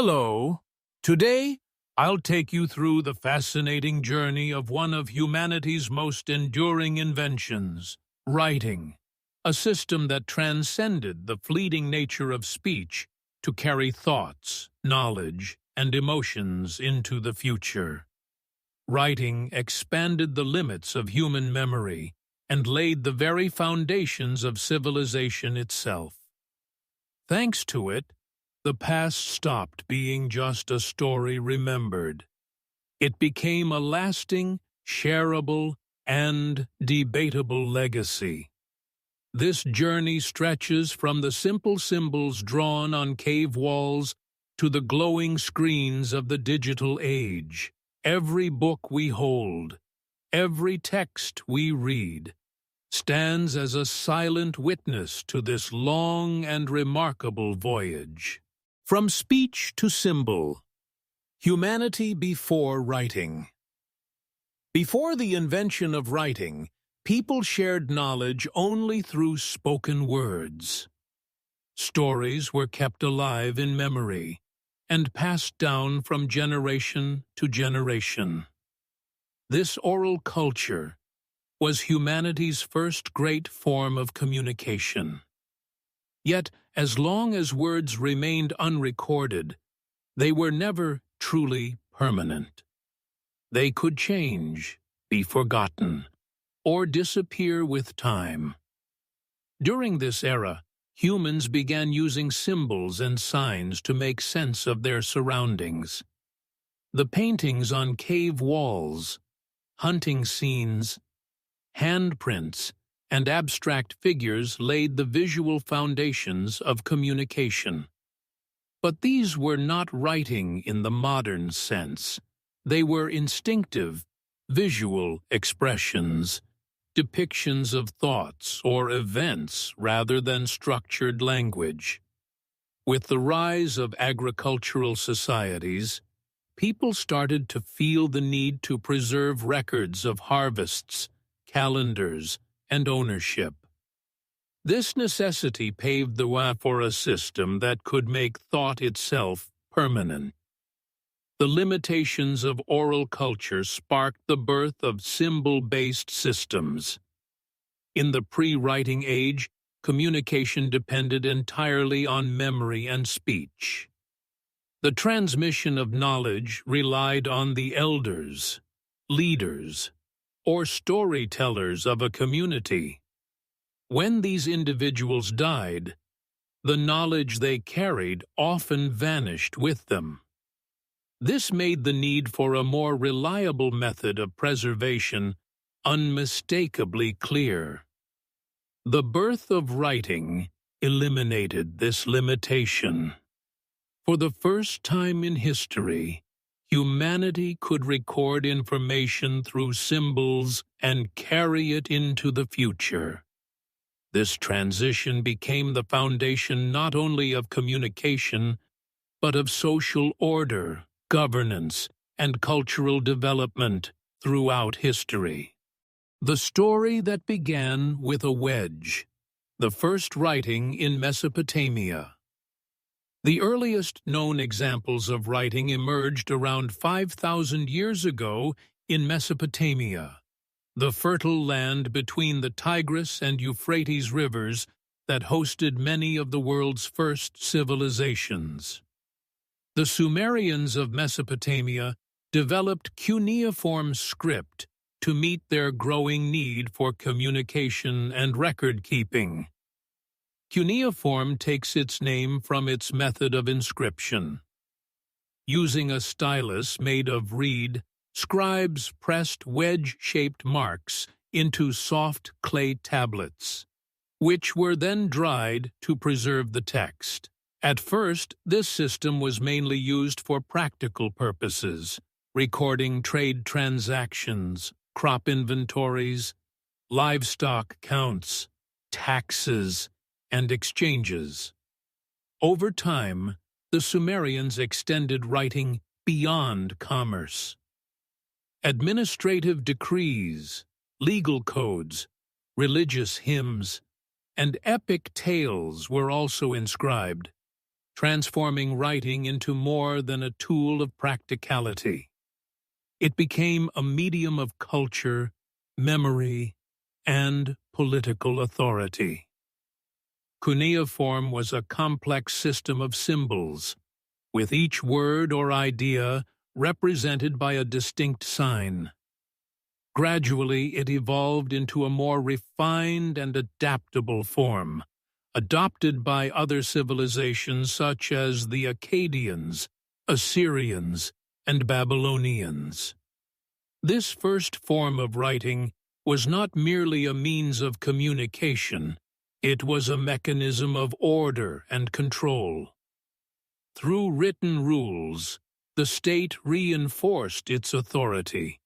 Hello. Today, I'll take you through the fascinating journey of one of humanity's most enduring inventions, writing, a system that transcended the fleeting nature of speech to carry thoughts, knowledge, and emotions into the future. Writing expanded the limits of human memory and laid the very foundations of civilization itself. Thanks to it, the past stopped being just a story remembered. It became a lasting, shareable, and debatable legacy. This journey stretches from the simple symbols drawn on cave walls to the glowing screens of the digital age. Every book we hold, every text we read, stands as a silent witness to this long and remarkable voyage. From speech to symbol, humanity before writing. Before the invention of writing, people shared knowledge only through spoken words. Stories were kept alive in memory and passed down from generation to generation. This oral culture was humanity's first great form of communication. Yet, as long as words remained unrecorded, they were never truly permanent. They could change, be forgotten, or disappear with time. During this era, humans began using symbols and signs to make sense of their surroundings. The paintings on cave walls, hunting scenes, handprints, and abstract figures laid the visual foundations of communication. But these were not writing in the modern sense. They were instinctive, visual expressions, depictions of thoughts or events rather than structured language. With the rise of agricultural societies, people started to feel the need to preserve records of harvests, calendars, and ownership. This necessity paved the way for a system that could make thought itself permanent. The limitations of oral culture sparked the birth of symbol-based systems. In the pre-writing age, communication depended entirely on memory and speech. The transmission of knowledge relied on the elders, leaders, or storytellers of a community. When these individuals died, the knowledge they carried often vanished with them. This made the need for a more reliable method of preservation unmistakably clear. The birth of writing eliminated this limitation. For the first time in history, humanity could record information through symbols and carry it into the future. This transition became the foundation not only of communication, but of social order, governance, and cultural development throughout history. The story that began with a wedge, the first writing in Mesopotamia. The earliest known examples of writing emerged around 5,000 years ago in Mesopotamia, the fertile land between the Tigris and Euphrates rivers that hosted many of the world's first civilizations. The Sumerians of Mesopotamia developed cuneiform script to meet their growing need for communication and record-keeping. Cuneiform takes its name from its method of inscription. Using a stylus made of reed, scribes pressed wedge-shaped marks into soft clay tablets, which were then dried to preserve the text. At first, this system was mainly used for practical purposes, recording trade transactions, crop inventories, livestock counts, taxes, and exchanges. Over time, the Sumerians extended writing beyond commerce. Administrative decrees, legal codes, religious hymns, and epic tales were also inscribed, transforming writing into more than a tool of practicality. It became a medium of culture, memory, and political authority. Cuneiform was a complex system of symbols, with each word or idea represented by a distinct sign. Gradually, it evolved into a more refined and adaptable form, adopted by other civilizations such as the Akkadians, Assyrians, and Babylonians. This first form of writing was not merely a means of communication, it was a mechanism of order and control. Through written rules, the state reinforced its authority,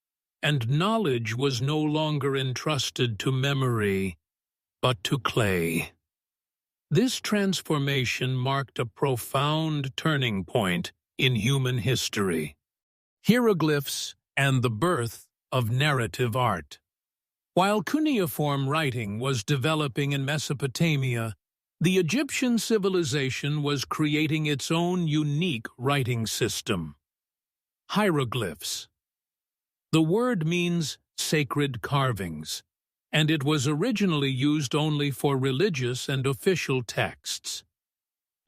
and knowledge was no longer entrusted to memory, but to clay. This transformation marked a profound turning point in human history. Hieroglyphs and the birth of narrative art. While cuneiform writing was developing in Mesopotamia, the Egyptian civilization was creating its own unique writing system. Hieroglyphs. The word means sacred carvings, and it was originally used only for religious and official texts.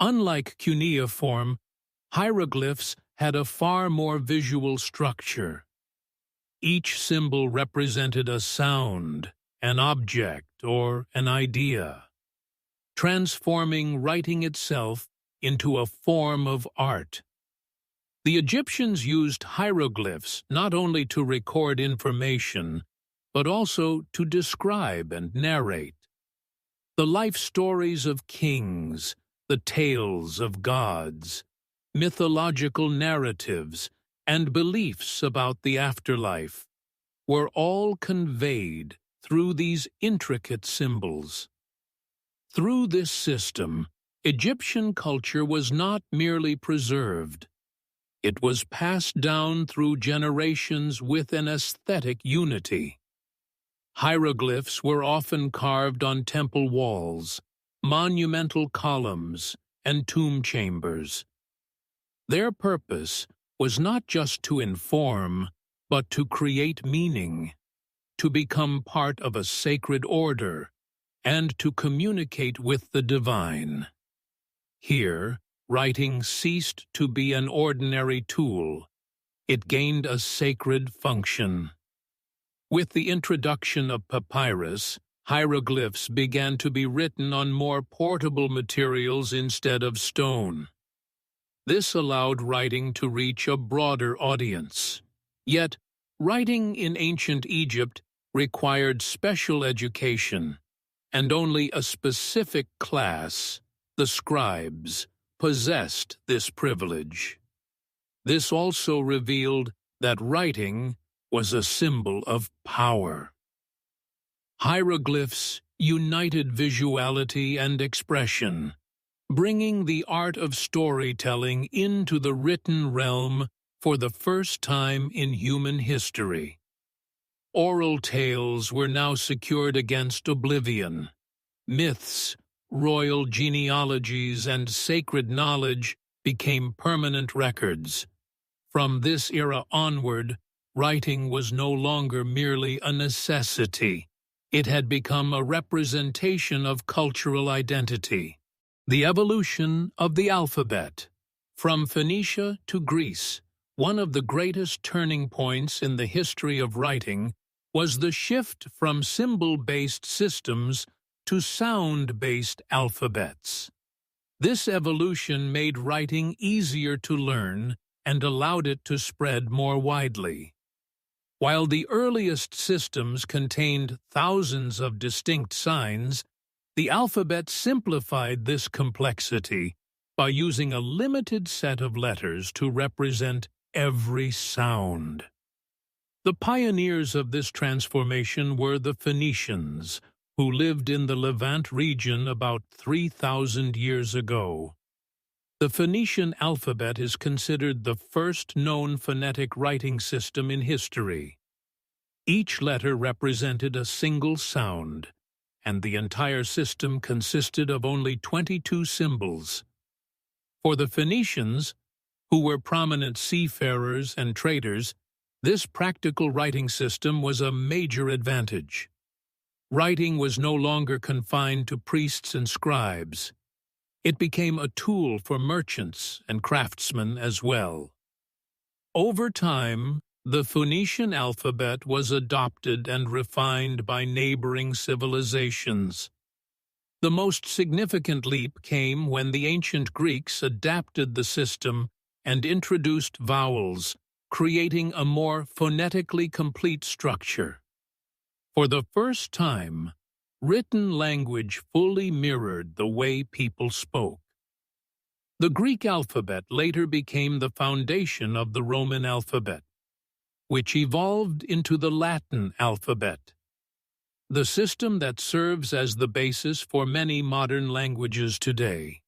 Unlike cuneiform, hieroglyphs had a far more visual structure. Each symbol represented a sound, an object, or an idea, transforming writing itself into a form of art. The Egyptians used hieroglyphs not only to record information, but also to describe and narrate. The life stories of kings, the tales of gods, mythological narratives, and beliefs about the afterlife were all conveyed through these intricate symbols. Through this system, Egyptian culture was not merely preserved. It was passed down through generations with an aesthetic unity. Hieroglyphs were often carved on temple walls, monumental columns, and tomb chambers. Their purpose was not just to inform, but to create meaning, to become part of a sacred order, and to communicate with the divine. Here, writing ceased to be an ordinary tool. It gained a sacred function. With the introduction of papyrus, hieroglyphs began to be written on more portable materials instead of stone. This allowed writing to reach a broader audience. Yet, writing in ancient Egypt required special education, and only a specific class, the scribes, possessed this privilege. This also revealed that writing was a symbol of power. Hieroglyphs united visuality and expression, bringing the art of storytelling into the written realm for the first time in human history. Oral tales were now secured against oblivion. Myths, royal genealogies, and sacred knowledge became permanent records. From this era onward, writing was no longer merely a necessity. It had become a representation of cultural identity. The evolution of the alphabet. From Phoenicia to Greece, one of the greatest turning points in the history of writing was the shift from symbol-based systems to sound-based alphabets. This evolution made writing easier to learn and allowed it to spread more widely. While the earliest systems contained thousands of distinct signs, the alphabet simplified this complexity by using a limited set of letters to represent every sound. The pioneers of this transformation were the Phoenicians, who lived in the Levant region about 3,000 years ago. The Phoenician alphabet is considered the first known phonetic writing system in history. Each letter represented a single sound, and the entire system consisted of only 22 symbols. For the Phoenicians, who were prominent seafarers and traders, this practical writing system was a major advantage. Writing was no longer confined to priests and scribes. It became a tool for merchants and craftsmen as well. Over time, the Phoenician alphabet was adopted and refined by neighboring civilizations. The most significant leap came when the ancient Greeks adapted the system and introduced vowels, creating a more phonetically complete structure. For the first time, written language fully mirrored the way people spoke. The Greek alphabet later became the foundation of the Roman alphabet, which evolved into the Latin alphabet, the system that serves as the basis for many modern languages today.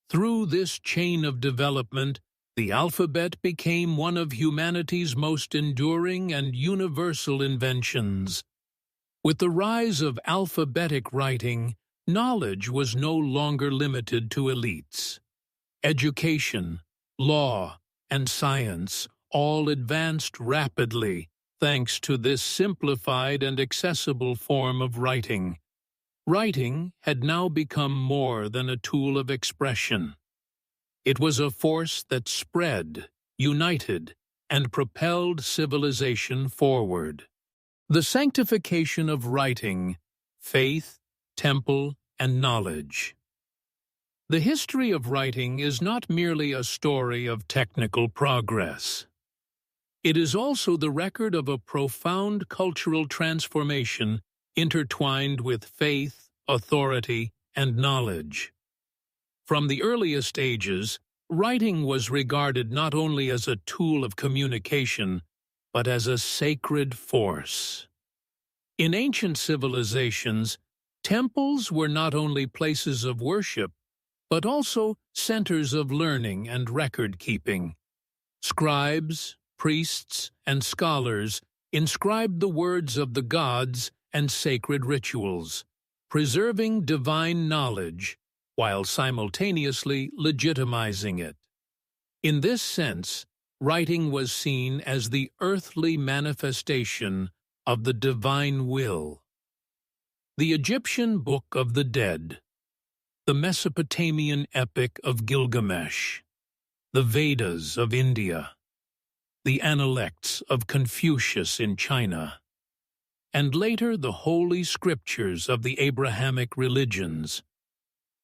Through this chain of development, the alphabet became one of humanity's most enduring and universal inventions. With the rise of alphabetic writing, knowledge was no longer limited to elites. Education, law, and science all advanced rapidly thanks to this simplified and accessible form of writing. Writing had now become more than a tool of expression. It was a force that spread, united, and propelled civilization forward. The sanctification of writing, faith, temple, and knowledge. The history of writing is not merely a story of technical progress. It is also the record of a profound cultural transformation intertwined with faith, authority, and knowledge. From the earliest ages, writing was regarded not only as a tool of communication, but as a sacred force. In ancient civilizations, temples were not only places of worship, but also centers of learning and record-keeping. Scribes, priests, and scholars inscribed the words of the gods and sacred rituals, preserving divine knowledge while simultaneously legitimizing it. In this sense, writing was seen as the earthly manifestation of the divine will. The Egyptian Book of the Dead, the Mesopotamian epic of Gilgamesh, the Vedas of India, the Analects of Confucius in China, and later the Holy Scriptures of the Abrahamic religions,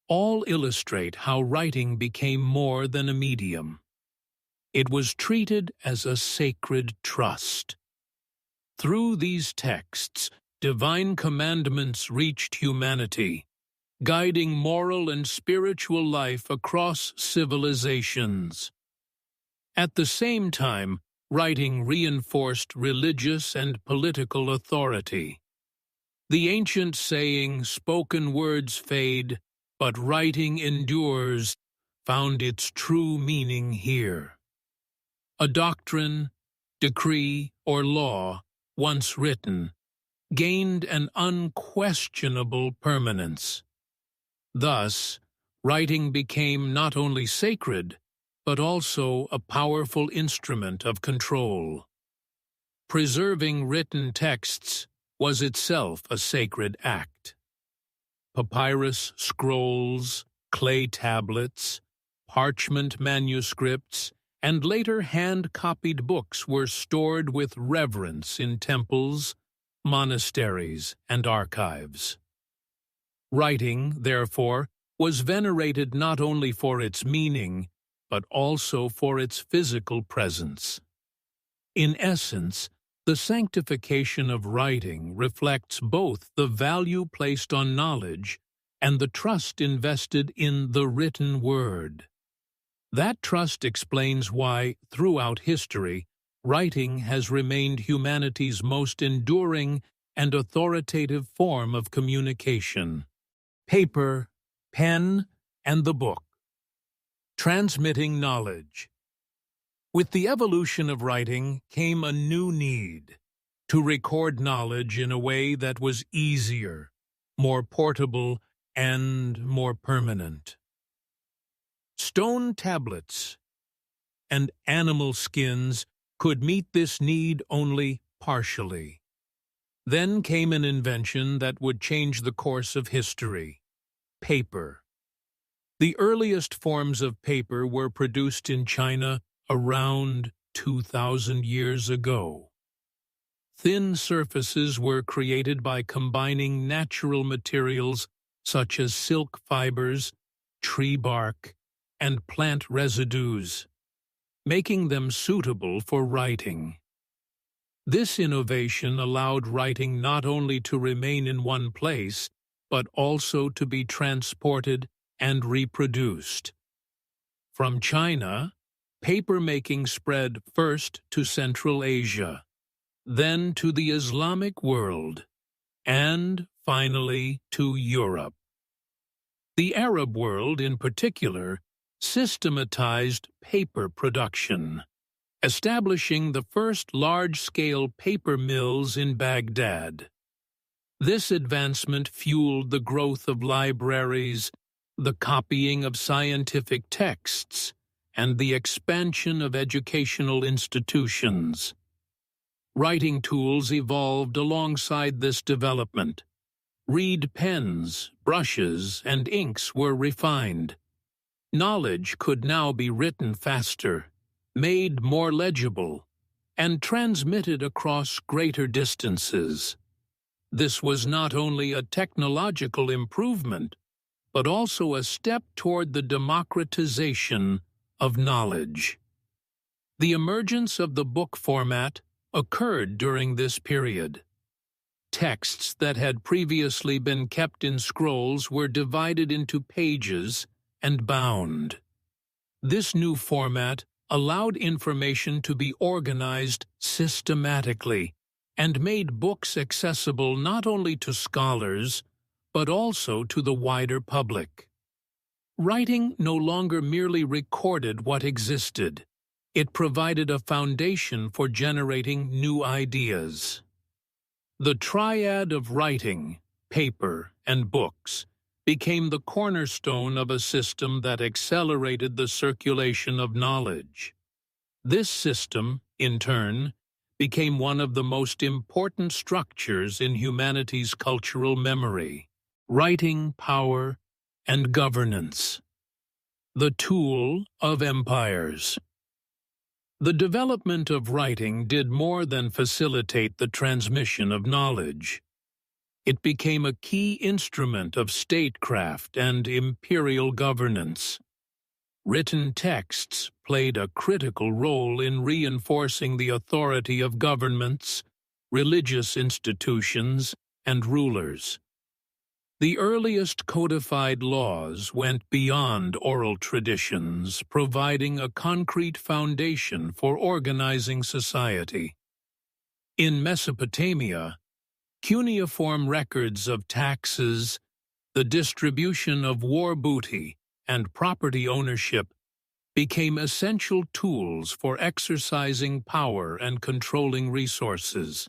all illustrate how writing became more than a medium. It was treated as a sacred trust. Through these texts, divine commandments reached humanity, guiding moral and spiritual life across civilizations. At the same time, writing reinforced religious and political authority. The ancient saying, "Spoken words fade, but writing endures," found its true meaning here. A doctrine, decree, or law, once written, gained an unquestionable permanence. Thus, writing became not only sacred, but also a powerful instrument of control. Preserving written texts was itself a sacred act. Papyrus scrolls, clay tablets, parchment manuscripts, and later hand-copied books were stored with reverence in temples, monasteries, and archives. Writing, therefore, was venerated not only for its meaning, but also for its physical presence. In essence, the sanctification of writing reflects both the value placed on knowledge and the trust invested in the written word. That trust explains why, throughout history, writing has remained humanity's most enduring and authoritative form of communication. Paper, pen, and the book. Transmitting knowledge. With the evolution of writing came a new need to record knowledge in a way that was easier, more portable, and more permanent. Stone tablets and animal skins could meet this need only partially. Then came an invention that would change the course of history: paper. The earliest forms of paper were produced in China around 2,000 years ago. Thin surfaces were created by combining natural materials such as silk fibers, tree bark, and plant residues, making them suitable for writing. This innovation allowed writing not only to remain in one place, but also to be transported and reproduced. From China, paper-making spread first to Central Asia, then to the Islamic world, and finally to Europe. The Arab world, in particular, systematized paper production, establishing the first large-scale paper mills in Baghdad. This advancement fueled the growth of libraries, the copying of scientific texts, and the expansion of educational institutions. Writing tools evolved alongside this development. Reed pens, brushes, and inks were refined. Knowledge could now be written faster, made more legible, and transmitted across greater distances. This was not only a technological improvement, but also a step toward the democratization of knowledge. The emergence of the book format occurred during this period. Texts that had previously been kept in scrolls were divided into pages and bound. This new format allowed information to be organized systematically and made books accessible not only to scholars, but also to the wider public. Writing no longer merely recorded what existed. It provided a foundation for generating new ideas. The triad of writing, paper, and books became the cornerstone of a system that accelerated the circulation of knowledge. This system, in turn, became one of the most important structures in humanity's cultural memory: writing, power, and governance. The tool of empires. The development of writing did more than facilitate the transmission of knowledge. It became a key instrument of statecraft and imperial governance. Written texts played a critical role in reinforcing the authority of governments, religious institutions, and rulers. The earliest codified laws went beyond oral traditions, providing a concrete foundation for organizing society. In Mesopotamia, cuneiform records of taxes, the distribution of war booty, and property ownership became essential tools for exercising power and controlling resources.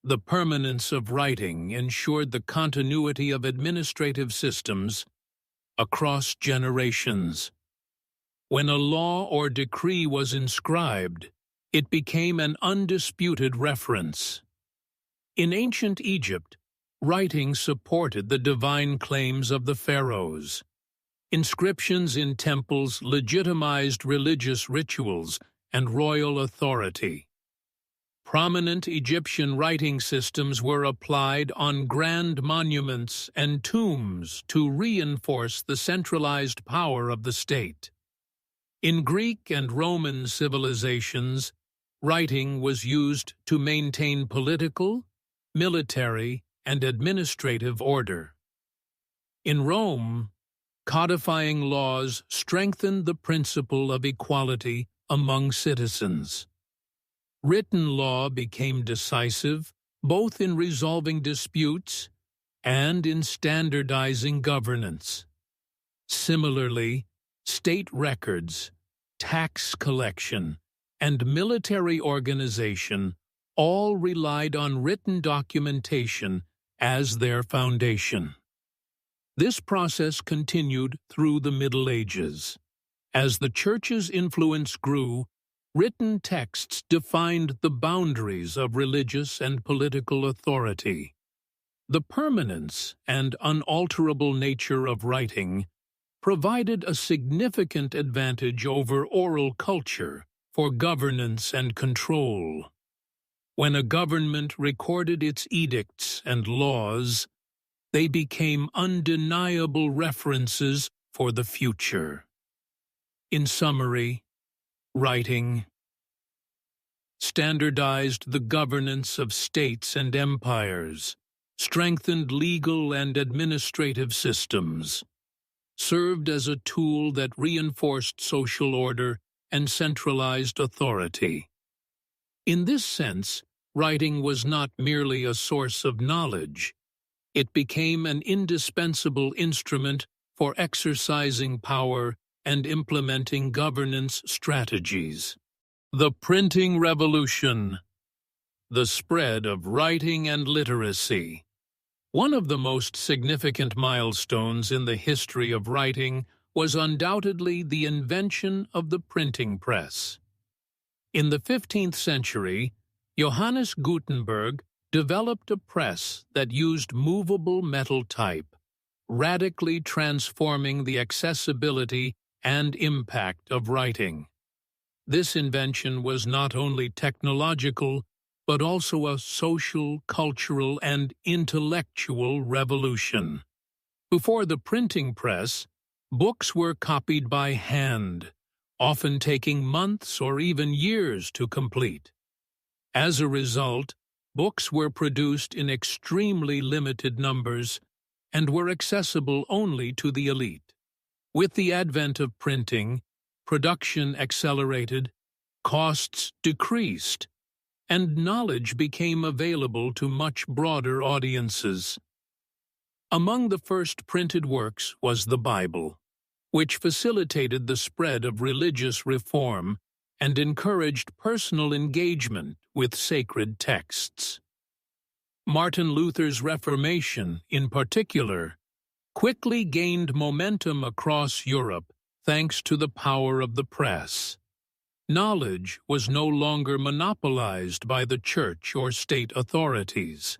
The permanence of writing ensured the continuity of administrative systems across generations. When a law or decree was inscribed, it became an undisputed reference. In ancient Egypt, writing supported the divine claims of the pharaohs. Inscriptions in temples legitimized religious rituals and royal authority. Prominent Egyptian writing systems were applied on grand monuments and tombs to reinforce the centralized power of the state. In Greek and Roman civilizations, writing was used to maintain political, military, and administrative order. In Rome, codifying laws strengthened the principle of equality among citizens. Written law became decisive both in resolving disputes and in standardizing governance. Similarly, state records, tax collection, and military organization all relied on written documentation as their foundation. This process continued through the Middle Ages. As the Church's influence grew, written texts defined the boundaries of religious and political authority. The permanence and unalterable nature of writing provided a significant advantage over oral culture for governance and control. When a government recorded its edicts and laws, they became undeniable references for the future. In summary, writing standardized the governance of states and empires, strengthened legal and administrative systems, served as a tool that reinforced social order and centralized authority. In this sense, writing was not merely a source of knowledge. It became an indispensable instrument for exercising power and implementing governance strategies. The Printing Revolution. The spread of writing and literacy. One of the most significant milestones in the history of writing was undoubtedly the invention of the printing press. In the 15th century, Johannes Gutenberg developed a press that used movable metal type, radically transforming the accessibility and impact of writing. This invention was not only technological, but also a social, cultural, and intellectual revolution. Before the printing press, books were copied by hand, often taking months or even years to complete. As a result, books were produced in extremely limited numbers and were accessible only to the elite. With the advent of printing, production accelerated, costs decreased, and knowledge became available to much broader audiences. Among the first printed works was the Bible, which facilitated the spread of religious reform and encouraged personal engagement with sacred texts. Martin Luther's Reformation, in particular, quickly gained momentum across Europe thanks to the power of the press. Knowledge was no longer monopolized by the church or state authorities.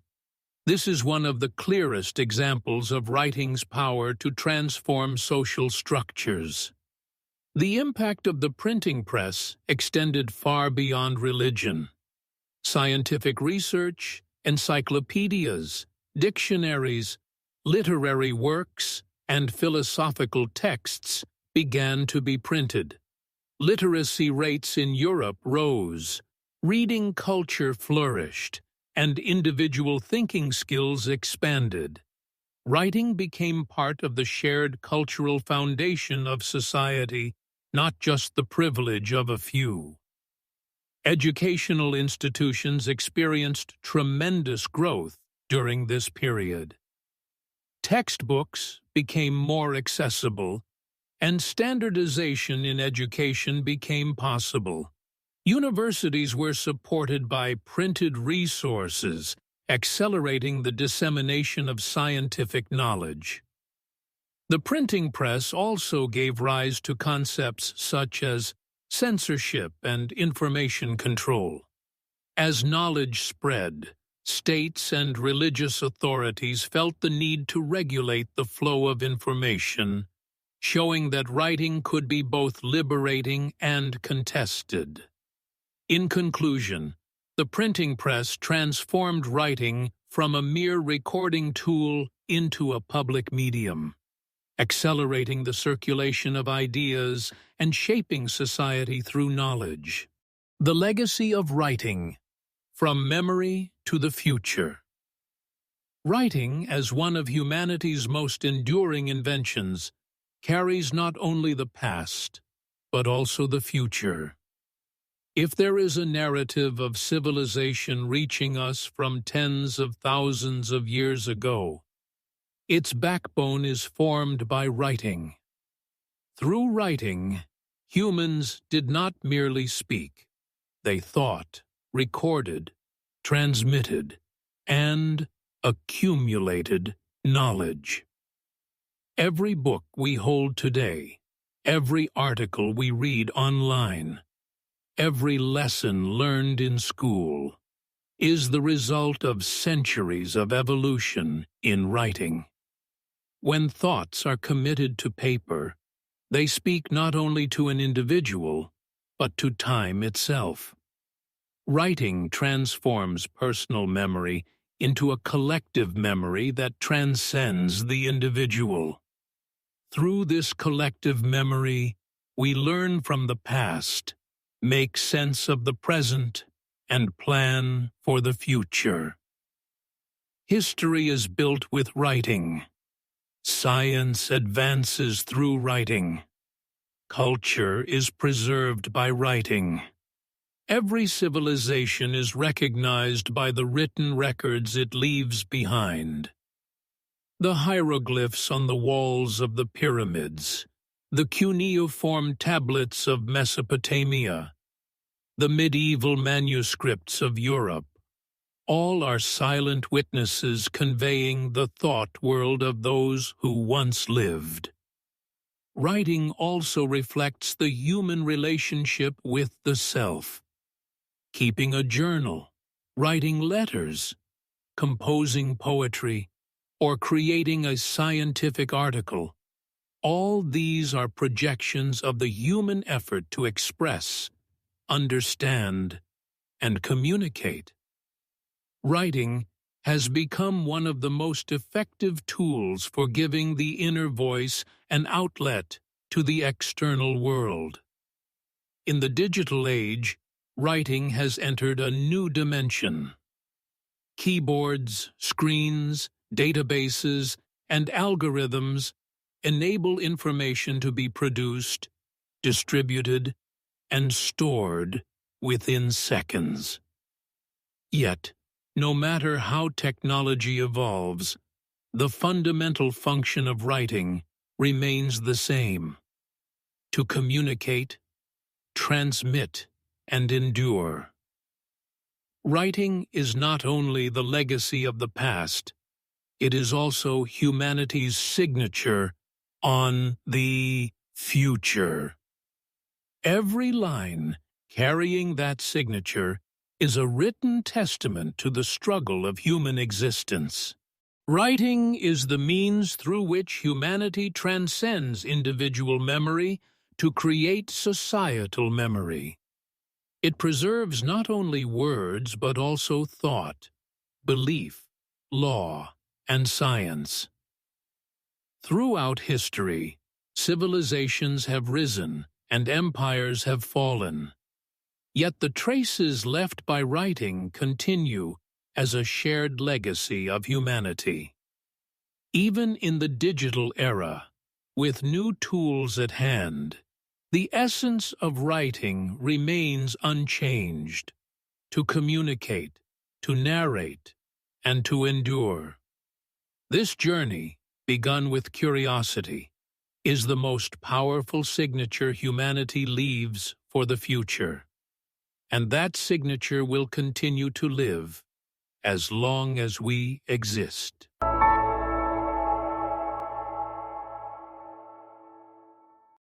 This is one of the clearest examples of writing's power to transform social structures. The impact of the printing press extended far beyond religion. Scientific research, encyclopedias, dictionaries, literary works, and philosophical texts began to be printed. Literacy rates in Europe rose, reading culture flourished, and individual thinking skills expanded. Writing became part of the shared cultural foundation of society, not just the privilege of a few. Educational institutions experienced tremendous growth during this period. Textbooks became more accessible, and standardization in education became possible. Universities were supported by printed resources, accelerating the dissemination of scientific knowledge. The printing press also gave rise to concepts such as censorship and information control. As knowledge spread, states and religious authorities felt the need to regulate the flow of information, showing that writing could be both liberating and contested. In conclusion, the printing press transformed writing from a mere recording tool into a public medium, accelerating the circulation of ideas and shaping society through knowledge. The legacy of writing, from memory to the future. Writing, as one of humanity's most enduring inventions, carries not only the past, but also the future. If there is a narrative of civilization reaching us from tens of thousands of years ago, its backbone is formed by writing. Through writing, humans did not merely speak. They thought, recorded, transmitted, and accumulated knowledge. Every book we hold today, Every article we read online, every lesson learned in school, is the result of centuries of evolution in writing. When thoughts are committed to paper, they speak not only to an individual, but to time itself. Writing transforms personal memory into a collective memory that transcends the individual. Through this collective memory, we learn from the past, make sense of the present, and plan for the future. History is built with writing. Science advances through writing. Culture is preserved by writing. Every civilization is recognized by the written records it leaves behind. The hieroglyphs on the walls of the pyramids, the cuneiform tablets of Mesopotamia, the medieval manuscripts of Europe, all are silent witnesses conveying the thought world of those who once lived. Writing also reflects the human relationship with the self. Keeping a journal, writing letters, composing poetry, or creating a scientific article, all these are projections of the human effort to express, understand, and communicate. Writing has become one of the most effective tools for giving the inner voice an outlet to the external world. In the digital age, writing has entered a new dimension. Keyboards, screens, databases, and algorithms enable information to be produced, distributed, and stored within seconds. Yet, no matter how technology evolves, the fundamental function of writing remains the same: to communicate, transmit, and endure. Writing is not only the legacy of the past, it is also humanity's signature on the future. Every line carrying that signature is a written testament to the struggle of human existence. Writing is the means through which humanity transcends individual memory to create societal memory. It preserves not only words but also thought, belief, law, and science. Throughout history, civilizations have risen and empires have fallen. Yet the traces left by writing continue as a shared legacy of humanity. Even in the digital era, with new tools at hand, the essence of writing remains unchanged: to communicate, to narrate, and to endure. This journey, begun with curiosity, is the most powerful signature humanity leaves for the future. And that signature will continue to live as long as we exist.